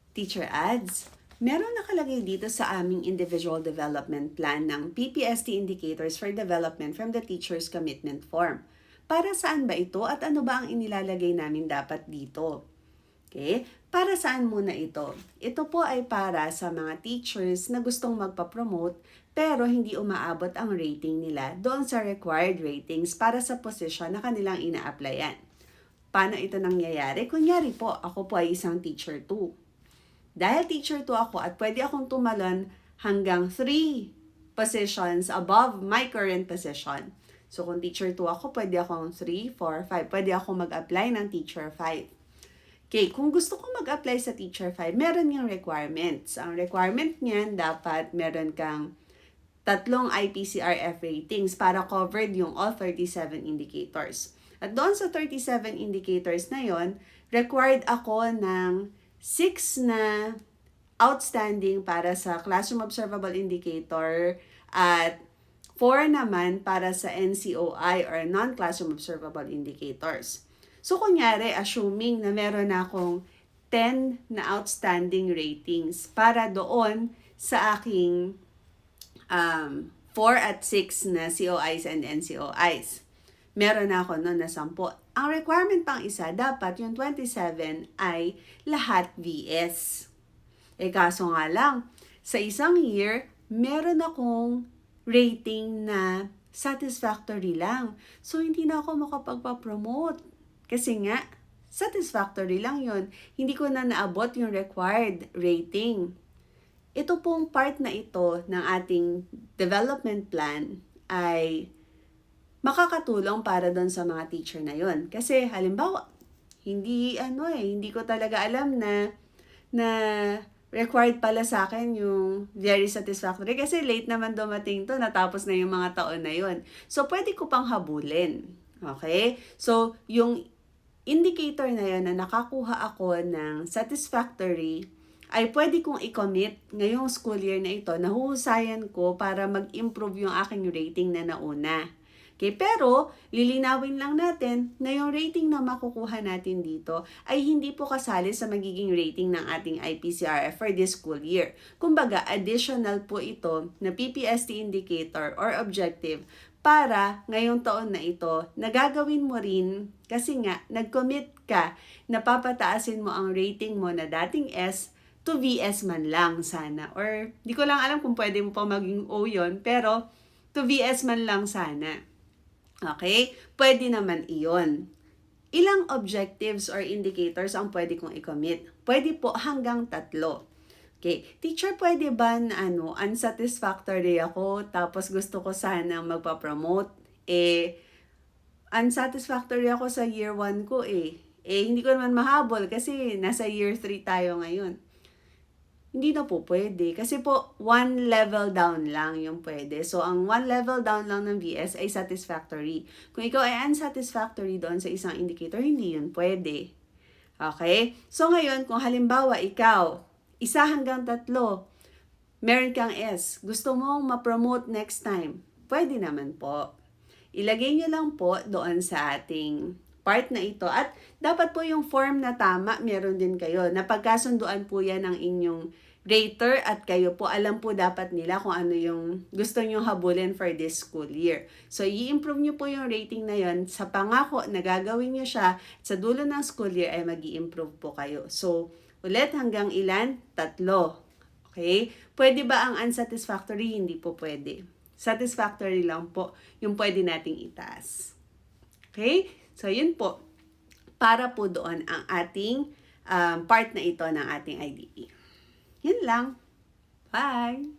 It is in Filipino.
Teacher Ads, meron nakalagay dito sa aming Individual Development Plan ng PPST Indicators for Development from the Teacher's Commitment Form. Para saan ba ito at ano ba ang inilalagay namin dapat dito? Okay? Para saan muna ito? Ito po ay para sa mga teachers na gustong magpa-promote pero hindi umaabot ang rating nila doon sa required ratings para sa position na kanilang ina-applyan. Paano ito nangyayari? Kunyari po, ako po ay isang teacher 2. Dahil teacher 2 ako at pwede akong tumalon hanggang 3 positions above my current position. So kung teacher 2 ako, pwede akong 3, 4, 5. Pwede akong mag-apply ng teacher 5. Okay, kung gusto ko mag-apply sa teacher 5, meron yung requirements. Ang requirement niyan, dapat meron kang 3 IPCRF ratings para covered yung all 37 indicators. At doon sa 37 indicators na yon, required ako ng 6 na outstanding para sa Classroom Observable Indicator at 4 naman para sa NCOI or Non-Classroom Observable Indicators. So, kunyari, assuming na meron akong 10 na outstanding ratings para doon sa aking 4 at 6 na COIs and NCOIs. Meron ako noon na 10. Ang requirement pang isa, dapat yung 27 ay lahat VS. Kaso nga lang, sa isang year, meron akong rating na satisfactory lang. So, hindi na ako makapagpa-promote. Kasi nga, satisfactory lang yon. Hindi ko na naabot yung required rating. Ito pong part na ito ng ating development plan ay makakatulong para doon sa mga teacher na yon. Kasi halimbawa, hindi ko talaga alam na required pala sa akin yung very satisfactory kasi late naman dumating to, natapos na yung mga taon na yon. So, pwede ko pang habulin. Okay? So, yung indicator na yun na nakakuha ako ng satisfactory ay pwede kong i-commit ngayong school year na ito, nahuhusayan ko para mag-improve yung aking rating na nauna. Okay, pero lilinawin lang natin na yung rating na makukuha natin dito ay hindi po kasali sa magiging rating ng ating IPCRF for this school year. Kumbaga, additional po ito na PPST indicator or objective para ngayong taon na ito, nagagawin mo rin kasi nga nag-commit ka na papataasin mo ang rating mo na dating S to VS man lang sana. Or di ko lang alam kung pwede mo pa maging O yun, pero to VS man lang sana. Okay? Pwede naman iyon. Ilang objectives or indicators ang pwede kong i-commit? Pwede po hanggang 3. Okay, teacher, pwede ba na unsatisfactory ako tapos gusto ko sana magpa-promote? Unsatisfactory ako sa year 1 ko hindi ko naman mahabol kasi nasa year 3 tayo ngayon. Hindi na po pwede kasi po 1 level down lang yung pwede. So, ang 1 level down lang ng VS ay satisfactory. Kung ikaw ay unsatisfactory doon sa isang indicator, hindi yun pwede. Okay? So, ngayon, kung halimbawa ikaw, 1 hanggang 3, meron kang S, gusto mong ma-promote next time, pwede naman po. Ilagay nyo lang po doon sa ating part na ito at dapat po yung form na tama, meron din kayo. Napagkasunduan po yan ng inyong rater at kayo po, alam po dapat nila kung ano yung gusto nyo habulin for this school year. So, i-improve nyo po yung rating na yon sa pangako na gagawin nyo siya sa dulo ng school year ay mag-i-improve po kayo. So, ulit hanggang ilan? 3. Okay? Pwede ba ang unsatisfactory? Hindi po pwede. Satisfactory lang po yung pwede nating itaas. Okay? So, yun po. Para po doon ang ating part na ito ng ating IDE. Yun lang. Bye!